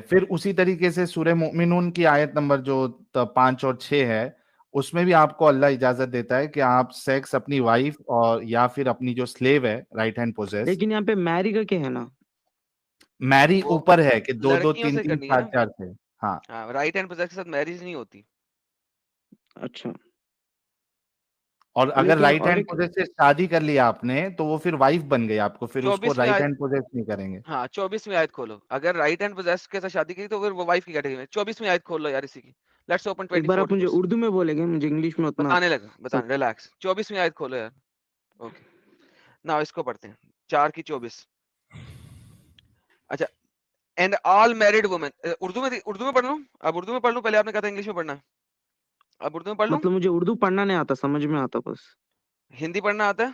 پھر اسی طریقے سے سورہ مومنون کی آیت نمبر جو 5 اور 6 ہے، اس میں بھی آپ کو اللہ اجازت دیتا ہے کہ آپ سیکس اپنی وائف اور یا پھر اپنی جو سلیو ہے رائٹ ہینڈ پوزیس، لیکن یہاں پہ میری کا کیا ہے نا، میری وہ اوپر ہے کہ 2 2 لڑکیوں 3 سے 3 کرنی ہے 4 نا. 4 سے. ہاں ہاں رائٹ ہینڈ پوزیس کے ساتھ میریج نہیں ہوتی. اچھا اور اگر لیکن رائٹ اور ہینڈ ایک پوزیس سے شادی کر لیا آپ نے تو وہ پھر وائف بن گئی آپ کو، پھر اس کو 24ویں رائٹ آیت، ہینڈ پوزیس نہیں کریں گے. ہاں 24ویں آیت کھولو. اگر رائٹ ہینڈ پوزیس کے ساتھ شادی کی تو پھر وہ وائف کی کیٹیگری میں. 24ویں آیت کھول لو یار اسی کی. لیٹس اوپن ایک بار آپ مجھے 24:26. اردو میں بولیں گے، مجھے انگلش میں اتنا بتانے لگا، سب بتانے ریلیکس. 24ویں آیت کھولو یار. اوکے نا اس کو پڑھتے ہیں 4 کی 24. اچھا and all married women. Urdu میں پڑھ لوں؟ اب اردو میں پڑھ لوں؟ پہلے آپ نے کہا تھا انگلش میں پڑھنا. اب اردو میں پڑھ لوں؟ مطلب مجھے اردو پڑھنا نہیں آتا، سمجھ میں آتا بس. ہندی پڑھنا آتا ہے؟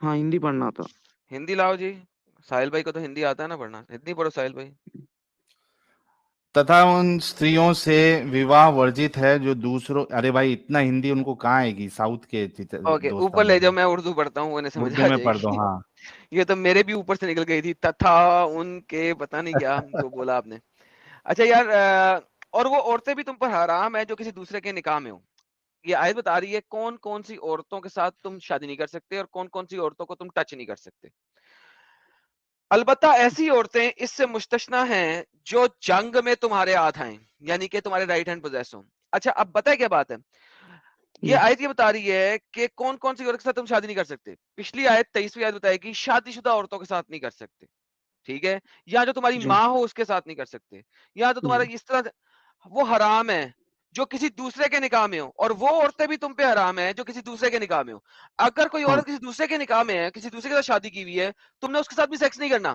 ہاں ہندی پڑھنا آتا. ہندی لاؤ جی. ساحل بھائی کو تو ہندی آتا ہے نا پڑھنا. ہندی پڑھو ساحل بھائی. تتھا ان استریوں سے وواہ ورجت ہے جو دوسروں، ارے بھائی اتنا ہندی ان کو کہاں آئے گی، ساؤتھ کے اوکے دوست اوپر لے ہمارے. جاؤ، میں اردو پڑھتا ہوں، انہیں سمجھ اردو آ میں جائے پڑھ دو. گی. ہاں یہ تو میرے بھی اوپر سے نکل گئی تھی، تتھا ان کے پتہ نہیں کیا جو بولا آپ نے. اچھا یار اور وہ عورتیں بھی تم پر حرام ہے جو کسی دوسرے کے نکاح میں ہو. یہ آیت بتا رہی ہے کون کون سی عورتوں کے ساتھ تم شادی نہیں کر سکتے اور کون کون سی عورتوں کو تم ٹچ نہیں کر سکتے. البتہ ایسی عورتیں اس سے مستثنا ہیں جو جنگ میں تمہارے ہاتھ آئیں، یعنی کہ تمہارے رائٹ ہینڈ پوزیس ہوں. اچھا اب بتائیں کیا بات ہے. یہ آیت یہ بتا رہی ہے کہ کون کون سی عورت کے ساتھ تم شادی نہیں کر سکتے. پچھلی آیت 23ویں آیت بتائے گی شادی شدہ عورتوں کے ساتھ نہیں کر سکتے. ٹھیک ہے، یا جو تمہاری جی ماں ہو اس کے ساتھ نہیں کر سکتے، یا تو تمہارا جی اس طرح وہ حرام ہے جو کسی دوسرے کے نکاح میں ہو. اور وہ عورتیں بھی تم پہ حرام ہیں جو کسی دوسرے کے نکاح میں ہو. اگر کوئی ہاں عورت کسی دوسرے کے نکاح میں ہے، کسی دوسرے کے ساتھ شادی کی ہوئی ہے، تم نے اس کے ساتھ بھی سیکس نہیں کرنا.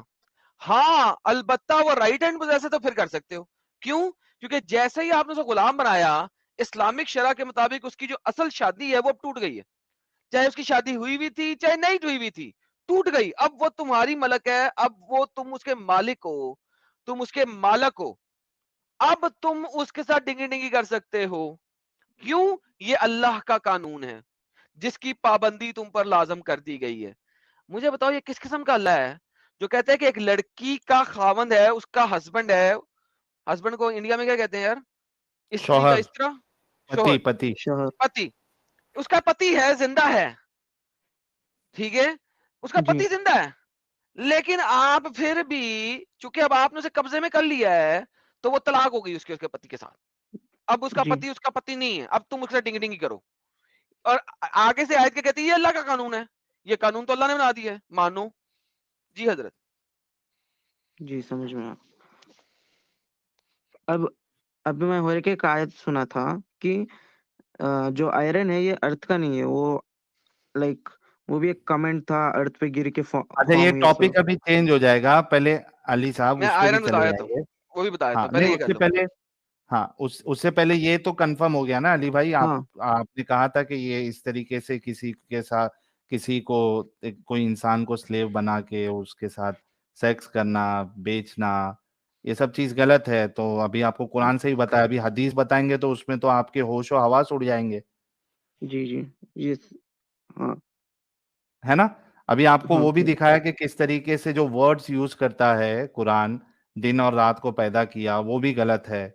ہاں البتہ وہ رائٹ ہینڈ پوزیس ہے تو پھر کر سکتے ہو. کیوں؟ کیونکہ جیسے ہی آپ نے اسے غلام بنایا، اسلامک شرع کے مطابق اس کی جو اصل شادی ہے وہ اب ٹوٹ گئی ہے. چاہے اس کی شادی ہوئی بھی تھی چاہے نہیں ہوئی بھی تھی، ٹوٹ گئی. اب وہ تمہاری ملک ہے، اب وہ تم اس کے مالک ہو، تم اس کے مالک ہو. اب تم اس کے ساتھ ڈنگی ڈنگی کر سکتے ہو. کیوں؟ یہ اللہ کا قانون ہے جس کی پابندی تم پر لازم کر دی گئی ہے. مجھے بتاؤ یہ کس قسم کا اللہ ہے جو کہتا ہے کہ ایک لڑکی کا خاوند ہے، اس کا ہسبینڈ ہے. ہسبینڈ کو انڈیا میں کیا کہتے ہیں یار؟ استری کا شوہر، استرا، پتی شوہر، پتی. شوہر. پتی. اس کا پتی ہے، زندہ ہے. ٹھیک ہے، اس کا جی پتی زندہ ہے. لیکن آپ پھر بھی چونکہ اب آپ نے اسے قبضے میں کر لیا ہے تو وہ طلاق ہو گئی اس کے پتی کے ساتھ. اب اس کا جی پتی اس کا پتی نہیں ہے. اب تم اس سے ڈنگی ڈنگی کرو. اور آگے سے آیت کے کہتی ہے یہ اللہ کا قانون ہے، یہ قانون تو اللہ نے بنا دیا ہے، مانو. جی حضرت. جی سمجھ میں آیا. اب میں ہو ایک آیت سنا تھا کہ جو آئرن ہے یہ ارتھ کا نہیں ہے، وہ لائک وہ بھی ایک کمنٹ تھا، ارتھ پہ گر کے اچھا فارم یہ ہوئی ایسا. ٹاپک ابھی چینج ہو جائے گا، پہلے علی صاحب میں اس پہ بھی آئرن چلے بتایا جائیں تو گے. وہ بھی بتا دیتا ہاں ہوں، پہلے نہیں یہ اس کر سے لو. پہلے، ہاں اس سے پہلے یہ تو کنفرم ہو گیا نا علی بھائی، ہاں آپ نے کہا تھا کہ یہ اس طریقے سے کسی کے ساتھ، کسی کو کوئی انسان کو سلیو بنا کے اس کے ساتھ سیکس کرنا، بیچنا، یہ سب چیز غلط ہے. تو ابھی آپ کو قرآن سے ہی بتایا، ابھی حدیث بتائیں گے تو اس میں تو آپ کے ہوش و حواس اڑ جائیں گے. جی جی جی ہاں ہے نا. ابھی آپ کو ہاں وہ بھی دکھایا کہ کس طریقے سے جو ورڈز یوز کرتا ہے قرآن، دن اور رات کو پیدا کیا، وہ بھی غلط ہے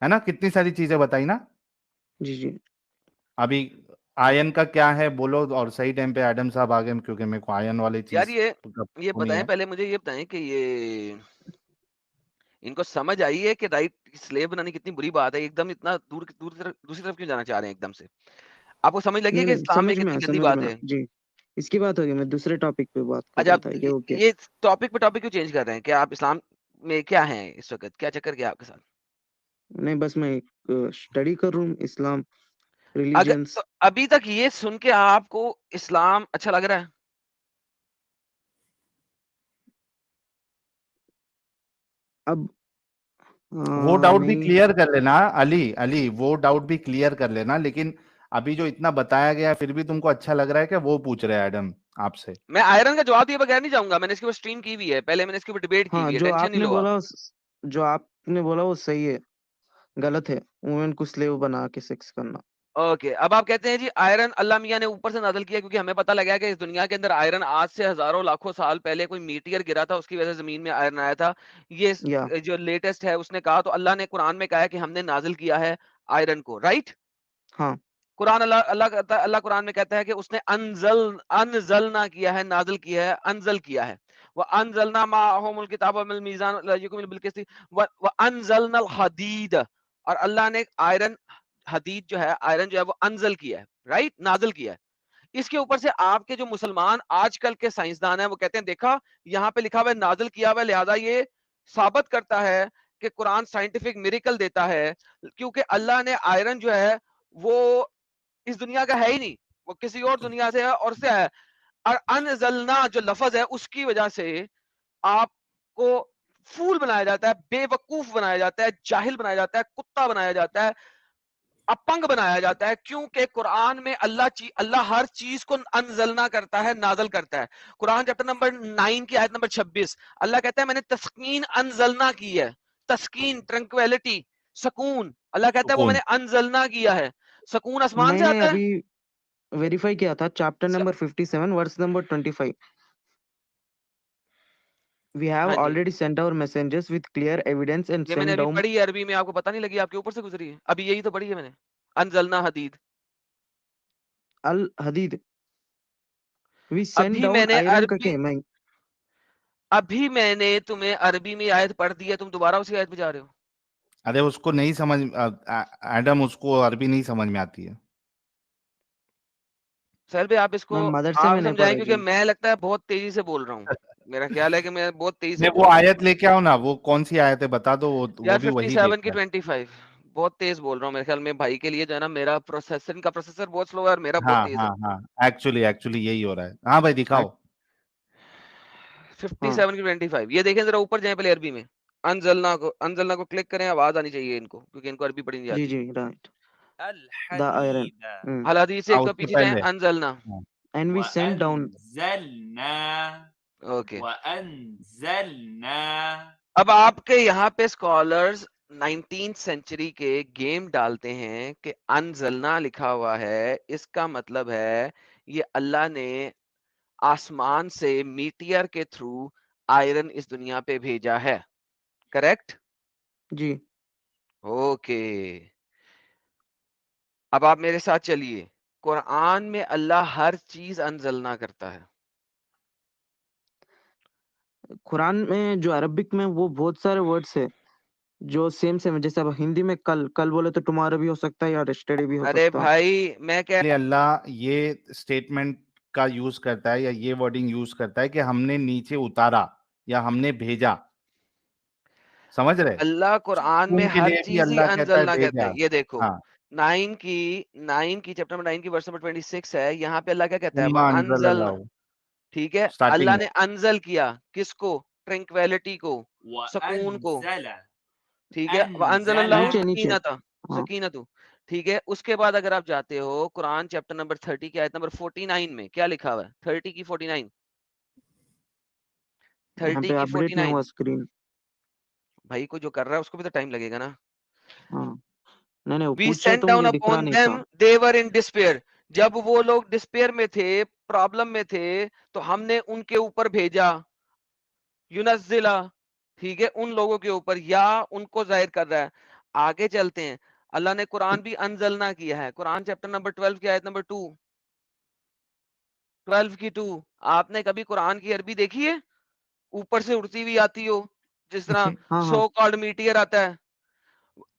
نا. کتنی ساری چیزیں بتائی نا. جی جی ابھی آئن کا کیا ہے بولو، اور صحیح ٹائم پہ ایڈم صاحب آ گئے کیونکہ میرے کو آئن والی یار چیز یہ سنی بتائیں، ہے. پہلے مجھے یہ بتائیں کہ یہ ان کو سمجھ آئی ہے کہ رائٹ سلیو بنانی کتنی بری بات ہے؟ ایک دم اتنا دوسری طرف کیوں جانا چاہ رہے ہیں ایک دم سے؟ آپ کو سمجھ لگی ہے نہیں کہ نہیں اسلام میں سمجھ میں کتنی آیا، گندی سمجھ بات میں ہے؟ آیا. جی اس کی بات ہوگی، میں دوسرے ٹاپک پہ بات کر اچھا رہا اب تھا کہ اوکے. یہ ٹاپک پہ ٹاپک کیوں چینج کر رہے ہیں؟ کہ آپ اسلام میں کیا ہیں اس وقت؟ کیا چکر کیا آپ کے ساتھ؟ نہیں بس میں اسٹڈی کر رہا ہوں اسلام اگر ریلیجنس. تو ابھی تک یہ سن کے آپ کو اسلام اچھا لگ رہا ہے؟ اب وہ ڈاؤٹ بھی نہیں کلیئر کر لینا علی، وہ ڈاؤٹ بھی کلیئر کر لینا. لیکن ابھی جو اتنا بتایا گیا پھر بھی تم کو اچھا لگ رہا ہے کہ وہ پوچھ رہے ہیں ایڈم آپ سے. میں آئرن کا جواب دیے بغیر نہیں جاؤں گا. میں نے اس کے اوپر اسٹریم کی ہوئی ہے، پہلے میں نے اس کے اوپر ڈیبیٹ کی ہاں ہوئی ہے، ٹینشن نہیں لو آپ. جو آپ نے بولا وہ صحیح ہے، غلط ہے وومن کو سلیو بنا کے سیکس کرنا. اوکے اب آپ کہتے ہیں جی آئرن اللہ میاں نے اوپر سے نازل کیا کیونکہ ہمیں پتہ لگا کہ اس دنیا کے اندر آئرن آج سے ہزاروں لاکھوں سال پہلے کوئی میٹیئر گرا تھا اس کی وجہ سے زمین میں آئرن آیا تھا. یا یہ جو لیٹسٹ ہے اس نے کہا تو اللہ نے قرآن میں کہا ہے کہ ہم نے نازل کیا ہے آئرن کو, رائٹ؟ ہاں قرآن اللہ قرآن میں کہتا ہے کہ اس نے انزلنا کیا ہے, نازل کیا ہے, انزل کیا ہے. وَأَنزَلْنَا مَعَهُمُ الْكِتَابَ وَالْمِيزَانَ لِيَقُومَ بِالْقِسْطِ وَأَنزَلْنَا الْحَدِيدَ, اور اللہ نے آئرن حدید جو ہے آئرن جو ہے وہ انزل کیا ہے, رائٹ, نازل کیا ہے. اس کے اوپر سے آپ کے جو مسلمان آج کل کے سائنسدان ہیں وہ کہتے ہیں دیکھا یہاں پہ لکھا ہوا ہے نازل کیا ہوا ہے, لہذا یہ ثابت کرتا ہے کہ قرآن سائنٹیفک میریکل دیتا ہے, کیونکہ اللہ نے آئرن جو ہے وہ اس دنیا کا ہے ہی نہیں, وہ کسی اور دنیا سے ہے اور سے ہے. اور انزلنا جو لفظ ہے اس کی وجہ سے آپ کو فول بنایا جاتا ہے, بے وقوف بنایا جاتا ہے, جاہل بنایا جاتا ہے, کتا بنایا جاتا ہے, اپنگ بنایا جاتا ہے, کیونکہ قرآن میں اللہ ہر چیز کو انزلنا کرتا ہے, نازل کرتا ہے. قرآن چیپٹر نمبر 9 کی آیت نمبر 26 اللہ کہتا ہے میں نے تسکین انزلنا کی ہے, تسکین, ٹرنکویلٹی, سکون, اللہ کہتا ہے وہ میں سکون. نے انزلنا کیا ہے. سکون آسمان میں سے نے آتا ہے. ابھی ویریفائی کیا تھا chapter number 57 verse number 25. We have ہاں جی, already sent our messengers with clear evidence and یہ میں نے sent ابھی down پڑھی ہے عربی میں, آپ کو پتہ نہیں لگی, آپ کے اوپر سے گزری ہے, ابھی یہی تو پڑھی ہے میں نے, انزلنا حدید. al-hadid. We sent ابھی میں down نے iron کا عربی کیا میں ابھی میں نے تمہیں عربی میں آیت پڑھ دی ہے, تم دوبارہ اسی آیت پہ جا رہے ہو. ارے اس کو نہیں سمجھ, ایڈم اس کو عربی نہیں سمجھ میں آتی ہے. سہیل بھائی آپ اس کو مدرسے آپ میں نہیں سمجھائیں, پڑھا کیونکہ جی. میں لگتا ہے بہت تیزی سے بول رہا ہوں, میرا خیال ہے کہ میں بہت تیزی سے نہیں بول وہ رہا ہوں. آیت لے کے آؤ نا, وہ کون سی آیت ہے بتا دو, وہ یار بھی وہی 57 دیکھ کی رہا ہے. 25 بہت تیز بول رہا ہوں, میرے خیال میں بھائی کے لیے جو ہے نا میرا پروسیسر بہت سلو ہے اور میرا بہت ہاں تیز ہے. ہاں ہاں, ایکچولی یہی ہو رہا ہے. ہاں بھائی دکھاؤ. 57 کی 25 یہ دیکھیں ذرا اوپر جائیں پہلے عربی میں, انزلنا کو کلک کریں, آواز آنی چاہیے ان کو کیونکہ ان کو عربی پڑھی نہیں جی جاتی. جی رائٹ دا آئرن الحديد حدیث سے ایک اس تو سے پیچھے جائیں, پہلے. انزلنا. ہاں. And we send down okay وأنزلنا اب آپ کے یہاں پہ اسکالرز 19 سینچری کے گیم ڈالتے ہیں کہ انزلنا لکھا ہوا ہے, اس کا مطلب ہے یہ اللہ نے آسمان سے میٹیئر کے تھرو آئرن اس دنیا پہ بھیجا ہے, کریکٹ؟ جی اوکے اب آپ میرے ساتھ چلیے, قرآن میں اللہ ہر چیز انزلنا کرتا ہے. قرآن میں جو عربک میں وہ بہت سارے ورڈس ہے جو سیم جیسے اب ہندی میں کل بولے تو ٹمارو بھی ہو سکتا ہے یا یسٹرڈے بھی ہو ارے سکتا. بھائی میں کیا اللہ یہ اسٹیٹمنٹ کا یوز کرتا ہے یا یہ ورڈنگ یوز کرتا ہے کہ ہم نے نیچے اتارا یا ہم نے بھیجا, سمجھ رہے؟ اللہ قرآن میں سکون کے ہر لیے بھی چیز ہی اللہ کہتا ہے انزلنا کہتے بھیجا. ہیں. یہ دیکھو ہاں, 9 کی چیپٹر نمبر 9 کی ورس نمبر 26 ہے, یہاں پہ اللہ کیا کہتا ہے, وہ ثم انزل انزلنا, اللہ, ٹھیک ہے, اسٹارٹنگ اللہ میں. نے انزل کیا کس کو, ٹرنکویلٹی کو, سکون کو, وأنزل ٹھیک ہے, وہ انزل أنزل اللہ نیچے سکینتا, ہاں سکینتو, ٹھیک ہے. اس کے بعد اگر آپ جاتے ہو قرآن چیپٹر نمبر 30 کی آیت نمبر 49 میں کیا لکھا ہوا ہے, 30 کی 49, یہاں 30 پہ کی اپڈیٹ نہیں 49, ہوا اسکرین. بھائی کو جو کر رہا ہے اس کو بھی تو ٹائم لگے گا نا. ہاں نہیں وہ We پوچھ رہے sent تو down مجھے دکھ رہا upon نہیں تھا. them, they were in despair. جب وہ لوگ ڈسپیئر میں تھے, پرابلم میں تھے, تو ہم نے ان کے اوپر بھیجا یونزلہ, ٹھیک ہے, ان لوگوں کے اوپر, یا ان کو ظاہر کر رہا ہے. آگے چلتے ہیں, اللہ نے قرآن بھی انزلنا کیا ہے. قرآن چیپٹر نمبر 12 کی آیت نمبر 2, 12 کی 2, آپ نے کبھی قرآن کی عربی دیکھی ہے اوپر سے اڑتی ہوئی آتی ہو جس طرح ہاں ہاں سو کالڈ میٹیئر آتا ہے؟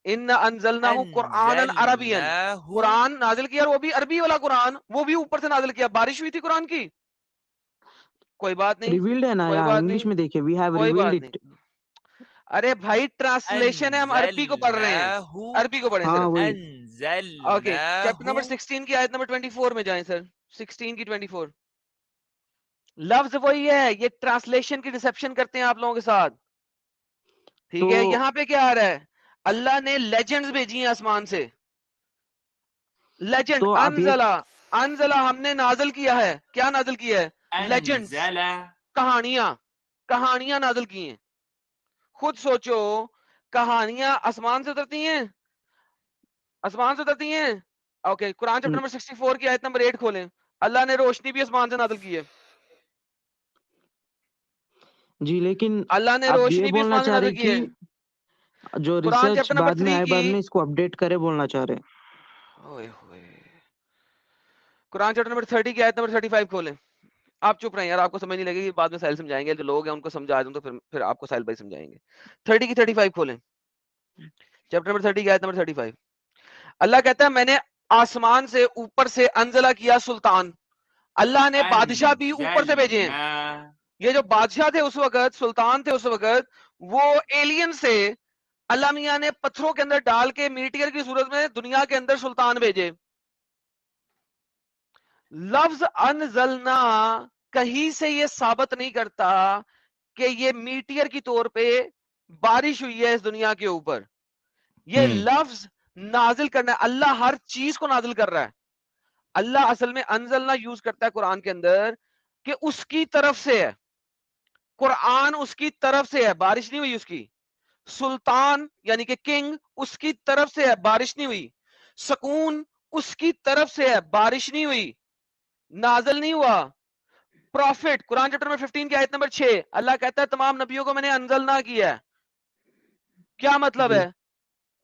ان انزلنہ قرآنا عربیا, أنزلناه قرآن نازل کیا, اور وہ بھی عربی والا قرآن, وہ بھی اوپر سے نازل کیا. بارش ہوئی تھی قرآن کی, کوئی بات نہیں, ریویلڈ ہے نا کوئی یار, بات انگلش نہیں, میں دیکھے وی ہیو کوئی ریویلڈ بات نہیں. اٹ. ارے بھائی ٹرانسلیشن ہے, ہم عربی کو پڑھ رہے ہیں, أنزلناه عربی کو پڑھیں ہاں صرف. وہی اوکے چیپٹر نمبر أنزلناه 16 کی آیت نمبر 24 میں جائیں سر, 16 کی 24. لفظ وہی ہے, یہ ٹرانسلیشن کی ڈسپشن کرتے ہیں آپ لوگوں کے ساتھ, ٹھیک ہے. تو یہاں پہ کیا آ رہا ہے, اللہ نے لیجنڈز بھیجی ہیں آسمان سے, لیجنڈ, تو آپ یہ انزلہ ہم نے نازل کیا ہے. کیا نازل کیا ہے؟ لیجنڈز, أنزل کہانیاں نازل کی ہیں. خود سوچو, کہانیاں آسمان سے اترتی ہیں, آسمان سے اترتی ہیں, اوکے قرآن چیپٹر نمبر 64 کی آیت نمبر 8 کھولیں. اللہ نے روشنی بھی آسمان سے نازل کی ہے. جی لیکن اللہ نے آپ یہ روشنی بھی بولنا آسمان سے چاہ رہے نازل کی ہے. کہ جو قرآن ریسرچ چیپٹر نمبر بعد میں 3 آئے بعد کی میں اس کو اپڈیٹ کرے بولنا چاہ رہے. اوئے ہوئے. قرآن چیپٹر نمبر 30 کی آیت نمبر 35 کھولیں. آپ چپ رہیں یار, آپ کو سمجھ نہیں لگے گی, بعد میں ساحل سمجھائیں گے, جو لوگ ہیں ان کو سمجھا دوں تو پھر آپ کو ساحل بھائی سمجھائیں گے. 30 کی 35 کھولیں, چیپٹر نمبر 30 کی آیت نمبر 35. اللہ کہتا ہے میں نے آسمان سے اوپر سے انزلہ کیا سلطان. اللہ نے بادشاہ بھی اوپر سے بھیجے ہیں. أنزلنا یہ جو بادشاہ تھے اس وقت, سلطان تھے اس وقت, وہ ایلین سے اللہ میاں نے پتھروں کے اندر ڈال کے میٹیئر کی صورت میں دنیا کے اندر سلطان بھیجے. لفظ انزلنا کہیں سے یہ ثابت نہیں کرتا کہ یہ میٹیئر کی طور پہ بارش ہوئی ہے اس دنیا کے اوپر. یہ لفظ نازل کرنا ہے, اللہ ہر چیز کو نازل کر رہا ہے. اللہ اصل میں انزلنا یوز کرتا ہے قرآن کے اندر کہ اس کی طرف سے ہے. قرآن اس کی طرف سے ہے, بارش نہیں ہوئی اس کی. سلطان یعنی کہ کنگ اس کی طرف سے ہے, بارش نہیں ہوئی. سکون اس کی طرف سے ہے, بارش نہیں ہوئی, نازل نہیں ہوا. پروفٹ قرآن چیپٹر نمبر 15 کی آیت نمبر 6 اللہ کہتا ہے تمام نبیوں کو میں نے انزلنا کیا ہے. کیا مطلب جی ہے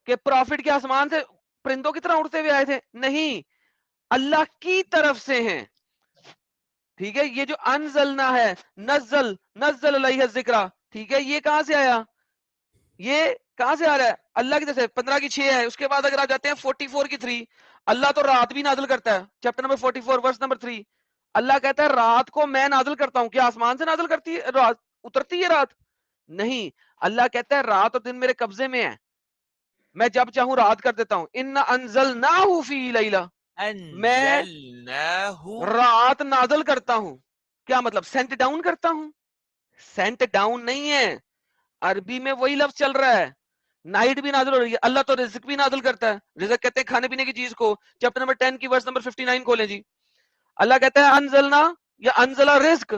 کہ پروفٹ کے آسمان سے پرندوں کی طرح اڑتے ہوئے آئے تھے؟ نہیں, اللہ کی طرف سے ہیں. ٹھیک ہے, یہ جو انزلنا ہے, نزل علیہ الذکر, ٹھیک ہے, یہ کہاں سے آیا؟ یہ کہاں سے آ رہا ہے؟ اللہ کی طرف سے. 15 کی 6 ہے. اس کے بعد اگر آپ جاتے ہیں 44 کی 3, اللہ تو رات بھی نازل کرتا ہے. چیپٹر نمبر 44 ورس نمبر 3 اللہ کہتا ہے رات کو میں نازل کرتا ہوں. کیا آسمان سے نازل کرتی ہے رات, اترتی ہے رات؟ نہیں, اللہ کہتا ہے رات اور دن میرے قبضے میں ہے, میں جب چاہوں رات کر دیتا ہوں. ان انزلناہ فی لیلہ, میں أنزلناه رات نازل کرتا ہوں. کیا مطلب؟ سینٹ ڈاؤن کرتا ہوں. سینٹ ڈاؤن نہیں ہے, عربی میں وہی لفظ چل رہا ہے. نائٹ بھی نازل ہو رہی ہے. اللہ تو رزق بھی نازل کرتا ہے. رزق کہتے ہیں کھانے پینے کی چیز کو. چیپٹر نمبر 10 کی ورس نمبر 59 کھولیں جی. اللہ کہتا ہے انزلنا یا انزلہ رزق,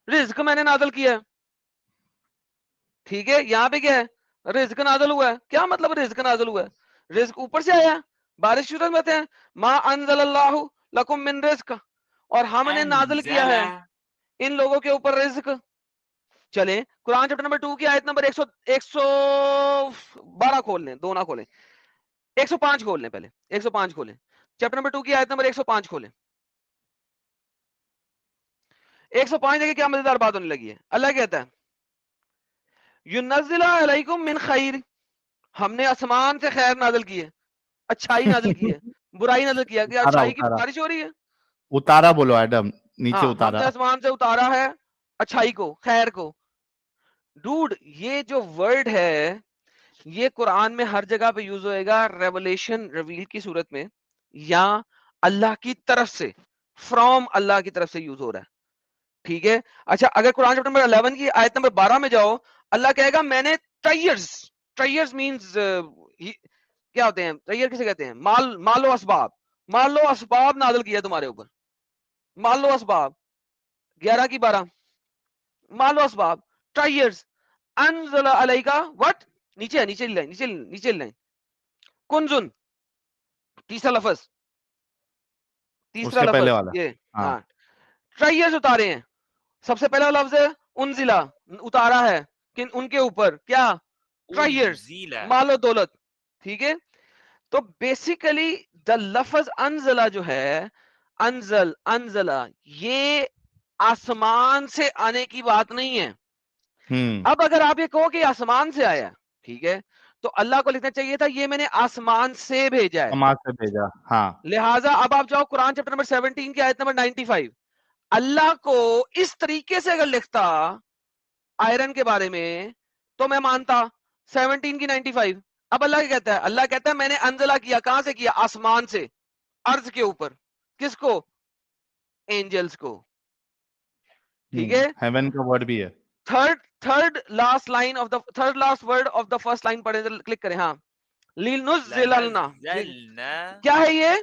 رزق میں نے نازل کیا. ٹھیک ہے, یہاں پہ کیا ہے؟ رزق نازل ہوا ہے. کیا مطلب رزق نازل ہوا ہے؟ رزق اوپر سے آیا, بارش کی صورت میں آتے ہیں. ما انزل اللہ لکم من رزق, اور ہم نے نازل کیا ہے ان لوگوں کے اوپر رزق. چلیں قرآن چیپٹر نمبر 2 کی آیت نمبر 112 کھول لیں, دو نہ کھولیں, 105 کھول لیں پہلے, 105 کھولیں. چیپٹر نمبر 2 کی آیت نمبر 105 کھولیں. 105 دیکھیں کیا مزیدار بات ہونے لگی ہے. اللہ کہتا ہے یُنَزِّلُ عَلَيْكُم مِّن خَيْرٍ, ہم نے آسمان سے خیر نازل کی ہے, اچھائی نازل کی ہے, برائی نازل کیا کہ اچھائی کی بارش ہو رہی ہے. اتارا بولو ایڈم, نیچے ہاں, ہم اتارا. نے آسمان سے اتارا ہے اچھائی کو, خیر کو. ڈوڈ یہ جو ورڈ ہے یہ قرآن میں ہر جگہ پہ یوز ہوئے گا ریولیشن, ریویل کی صورت میں, یا اللہ کی طرف سے, فرام اللہ کی طرف سے یوز ہو رہا ہے. ٹھیک ہے, اچھا اگر قرآن چیپٹر نمبر 11 کی آیت نمبر 12 میں جاؤ, اللہ کہے گا میں نے ٹائرز مینز کیا ہوتے ہیں, ٹائر کسے کہتے ہیں؟ مال و اسباب, مال و اسباب نازل کیا تمہارے اوپر. مال و اسباب 11 کی 12, مال و اسباب, ٹائرز. انزل علیکا وٹ, نیچے نیچے لائن, نیچے لائن, کنزن, تیسرا لفظ, اس کے پہلے والا. یہ ہاں, ہاں, ٹائرز اتارے ہیں. سب سے پہلا لفظ ہے انزلہ, اتارا ہے کن ان کے اوپر, کیا؟ ٹائرز, أنزل مال و دولت. ٹھیک ہے, تو بیسیکلی دا لفظ انزلہ جو ہے, انزلہ, یہ آسمان سے آنے کی بات نہیں ہے. اب اگر آپ یہ کہو کہ آسمان سے آیا, ٹھیک ہے, تو اللہ کو لکھنا چاہیے تھا یہ میں نے آسمان سے بھیجا ہے. سما سے بھیجا. ہاں, لہٰذا اب آپ جاؤ قرآن چیپٹر نمبر 17 کی آیت نمبر 95, اللہ کو اس طریقے سے اگر لکھتا آئرن کے بارے میں تو میں مانتا. 17 کی 95, اب اللہ کیا کہتا ہے؟ اللہ کہتا ہے میں نے انزلہ کیا, کہاں سے کیا؟ آسمان سے, ارض کے اوپر. کس کو؟ اینجلز کو. ٹھیک ہے, ہیون کا ورڈ بھی ہے. Third last line of the third last word of the first line پڑھیں, کلک کریں. ہاں, لِنُزِّلَنَا, لنزلنا کیا ہے یہ؟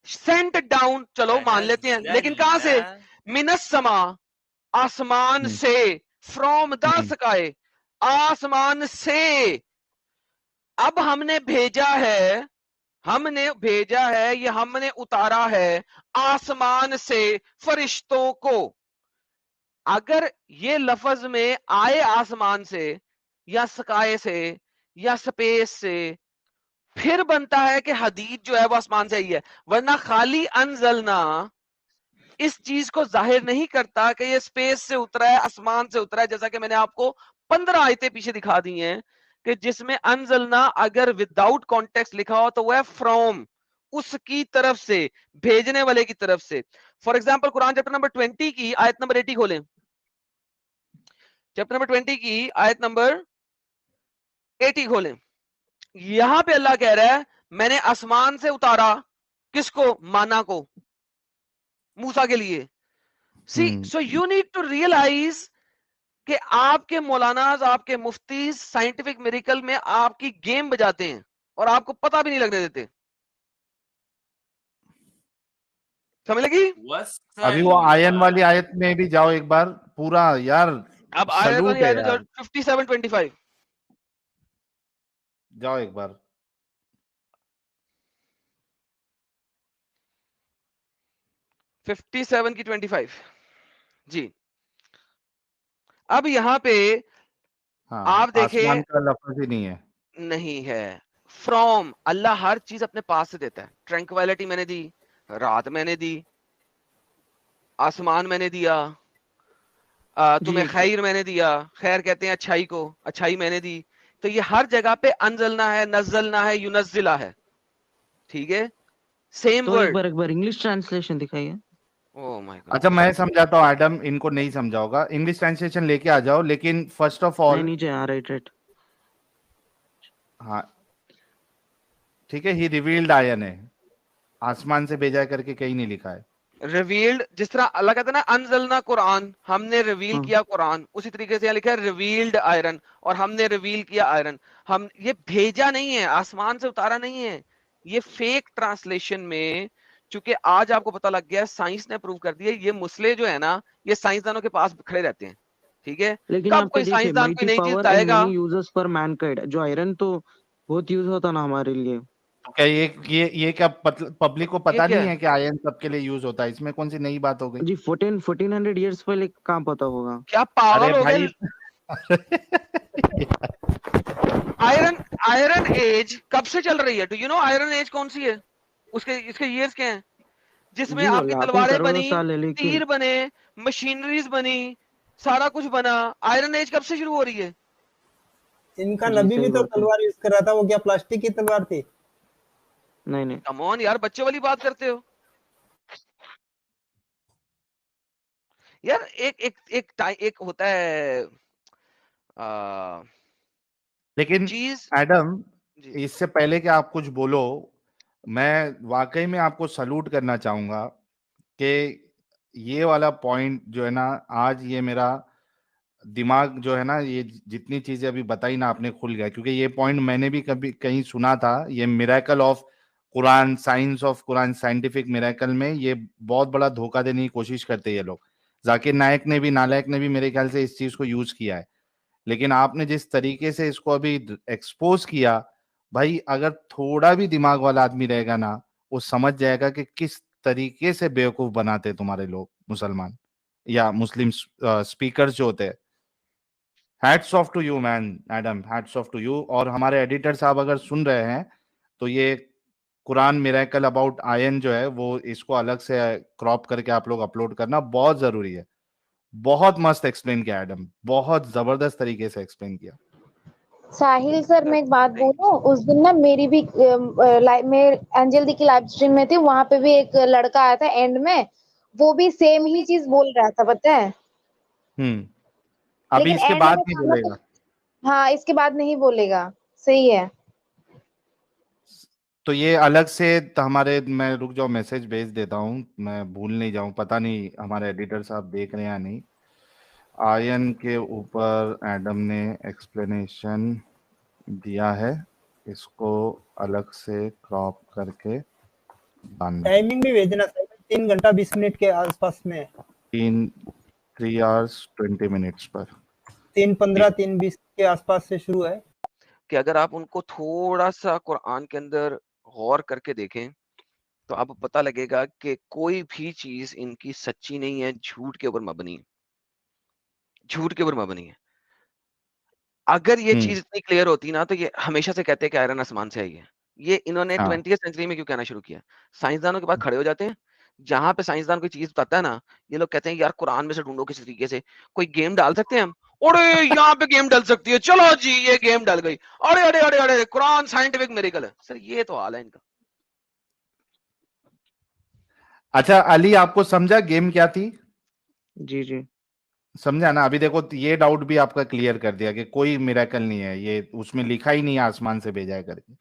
سینٹ ڈاؤن, چلو مان لیتے ہیں, لیکن کہاں سے؟ من السما, آسمان سے, فرام دا سکائے, آسمان سے. اب ہم نے بھیجا ہے ہم نے بھیجا ہے، یہ ہم نے اتارا ہے آسمان سے فرشتوں کو. اگر یہ لفظ میں آئے آسمان سے یا سکائے سے یا سپیس سے، پھر بنتا ہے کہ حدید جو ہے وہ آسمان سے آئی ہے، ورنہ خالی انزلنا اس چیز کو ظاہر نہیں کرتا کہ یہ اسپیس سے اترا ہے، آسمان سے اترا ہے. جیسا کہ میں نے آپ کو 15 آیتیں پیچھے دکھا دی ہیں کہ جس میں انزلنا اگر وداؤٹ کانٹیکسٹ لکھا ہو تو وہ ہے فرام، اس کی طرف سے، بھیجنے والے کی طرف سے. For example Quran chapter number 20 کی آیت نمبر 80 کھولیں. چیپٹر نمبر 20 کی آیت نمبر 80 کھولیں. یہاں پہ اللہ کہہ رہا ہے میں نے آسمان سے اتارا کس کو؟ مانا کو، موسیٰ کے لیے. See so you need to realise کہ آپ کے مولاناز، آپ کے مفتی سائنٹیفک میریکل میں آپ کی گیم بجاتے ہیں اور آپ کو پتہ بھی نہیں لگنے دیتے. سمجھ لگی؟ ابھی وہ آین والی آیت میں بھی جاؤ ایک بار پورا یار. اب آیت والی آیت میں 57:25 جاؤ ایک بار. 57 کی 25 جی. اب یہاں پہ آپ دیکھیں آسمان کا لفظ ہی نہیں ہے. نہیں ہے. فرام اللہ ہر چیز اپنے پاس سے دیتا ہے. ٹرینکویلٹی میں نے دی، رات میں نے دی، آسمان میں نے دیا، تمہیں خیر میں نے دیا. خیر کہتے ہیں اچھائی کو، اچھائی میں نے دی. تو یہ ہر جگہ پہ انزلنا ہے، نزلنا ہے، ینزلہ ہے. ٹھیک ہے، سیم تو ایک ورڈ. بار انگلش ٹرانسلیشن دکھائیے. او مائی گاڈ. اچھا میں سمجھاتا ہوں ایڈم، ان کو نہیں سمجھا ہوگا. انگلش ٹرانسلیشن لے کے آ جاؤ. لیکن فرسٹ آف آل نیچے رائٹ ہاں ٹھیک ہے، ہی ریویلڈ آین ہے، آسمان سے بھیجا کر کے کہیں نہیں لکھا ہے. ریویلڈ جس طرح اللہ کہتا ہے نا انزلنا قرآن، ہم نے ریویل کیا قرآن، اسی طریقے سے یہاں لکھا ہے ریویلڈ آئرن، اور ہم نے ریویل کیا آئرن. ہم یہ بھیجا نہیں ہے، آسمان سے اتارا نہیں ہے. یہ فیک ٹرانسلیشن میں چونکہ آج آپ کو پتہ لگ گیا، سائنس نے پروو کر دیا، یہ مسئلے جو ہے نا یہ سائنسدانوں کے پاس کھڑے رہتے ہیں. ٹھیک ہے، لیکن کب آپ کے کوئی دیکھیے سائنسدان کوئی مائٹی نئی چیز پاور بتائے اینڈ گا. مینی یوزز فار مینکائنڈ، جو آئرن تو بہت یوز ہوتا نا ہمارے لیے. کیا یہ کیا پبلک کو یہ پتا کیا نہیں ہے کہ آئین سب کے لیے یوز ہوتا ہے؟ اس میں کون سی نئی بات ہو گئی؟ جی 1400 ایئرس پہلے کہاں پتا ہوگا. کیا ارے پاگل ہو بھائی گئے؟ آئرن ایج کب سے چل رہی ہے؟ Do you know iron age کون سی ہے؟ اس کے ایئرز کیا ہیں جس میں جی وہ آپ کی لاکھوں تلواریں کروڑوں بنی، سال ہے، لیکن تیر بنے، مشینریز بنی، سارا کچھ بنا. آئرن ایج کب سے شروع ہو رہی ہے؟ ان کا جی نبی بھی صحیح تو بات ہے. تلوار یوز کر رہا تھا، وہ کیا پلاسٹک کی تلوار تھی؟ نہیں کم آن یار، بچے والی بات کرتے ہو یار. ایک ہوتا ہے لیکن چیز. ایڈم جی اس سے پہلے کہ آپ کچھ بولو، میں واقعی میں آپ کو سلوٹ کرنا چاہوں گا کہ یہ والا پوائنٹ جو ہے نا، آج یہ میرا دماغ جو ہے نا، یہ جتنی چیزیں ابھی بتائی نا آپ نے کھل گیا. کیونکہ یہ پوائنٹ میں نے بھی کبھی کہیں سنا تھا، یہ miracle of Quran, science of Quran, scientific miracle میں یہ بہت بڑا دھوکہ دینے کی کوشش کرتے یہ لوگ. ذاکر نائک نے بھی، نالائک نے بھی میرے خیال سے اس چیز کو یوز کیا ہے. لیکن آپ نے جس طریقے سے اس کو ابھی ایکسپوز کیا، بھائی اگر تھوڑا بھی دماغ والا آدمی رہے گا نا، وہ سمجھ جائے گا کہ کس طریقے سے بیوقوف بناتے تمہارے لوگ مسلمان یا مسلم اسپیکرز جو ہوتے ہیں. Hats of two you mean Adam, hats of two you. اور ہمارے ایڈیٹر صاحب اگر سن رہے ہیں تو یہ قرآن میریکل اباؤٹ آئین جو ہے وہ اس کو الگ سے کراپ کر کے آپ لوگ اپلوڈ کرنا بہت ضروری ہے. بہت مست ایکسپلین کیا ایڈم، بہت زبردست طریقے سے ایکسپلین کیا. ساحل سر میں ایک بات بولوں، اس دن نا میری بھی میں انجل دی کی لائف اسٹریم میں تھی، وہاں پہ بھی ایک لڑکا آیا تھا اینڈ میں، وہ بھی سیم ہی چیز بول رہا تھا، پتہ ہے. ابھی لیکن اس کے اینڈ بعد میں نہیں تھا بولے نا، گا. ہاں اس کے بعد نہیں بولے گا. صحیح ہے. تو یہ الگ سے ہمارے، میں رک جاؤ میسج بھیج دیتا ہوں، میں بھول نہیں جاؤں. پتہ نہیں ہمارے ایڈیٹر صاحب دیکھ رہے ہیں یا نہیں. آئین کے اوپر ایڈم نے ایکسپلینیشن دیا ہے، اس کو الگ سے کراپ کر کے ڈالنا. ٹائمنگ بھی بھیجنا، 3 گھنٹہ 20 منٹ کے آس پاس میں، 3 hours 20 minutes پر. 3:15 3:20 کے آس پاس سے شروع ہے. کہ اگر آپ ان کو تھوڑا سا قرآن کے اندر غور کر کے دیکھیں تو آپ کو پتہ لگے گا کہ کوئی بھی چیز ان کی سچی نہیں ہے، جھوٹ کے اوپر مبنی ہے، جھوٹ کے اوپر مبنی ہے. اگر یہ چیز اتنی کلیئر ہوتی نا تو یہ ہمیشہ سے کہتے ہیں کہ آئرن آسمان سے آئی ہے. یہ انہوں نے 20th سینچری میں کیوں کہنا شروع کیا؟ سائنسدانوں کے پاس کھڑے ہو جاتے ہیں، جہاں پہ سائنسدان کوئی چیز بتاتا ہے نا، یہ لوگ کہتے ہیں یار قرآن میں سے ڈھونڈو کسی طریقے سے کوئی گیم ڈال سکتے ہیں ہم. اڑے یہاں پہ گیم ڈل سکتی ہے، چلو جی یہ گیم ڈل گئی. اڑے اڑے اڑے اڑے قرآن سائنٹیفک میریکل ہے. سر یہ تو حال ہے ان کا. اچھا علی آپ کو سمجھا گیم کیا تھی؟ جی جی سمجھا نا. ابھی دیکھو یہ ڈاؤٹ بھی آپ کا کلیئر کر دیا کہ کوئی میریکل نہیں ہے، یہ اس میں لکھا ہی نہیں ہے آسمان سے بھیجا ہے کر کے.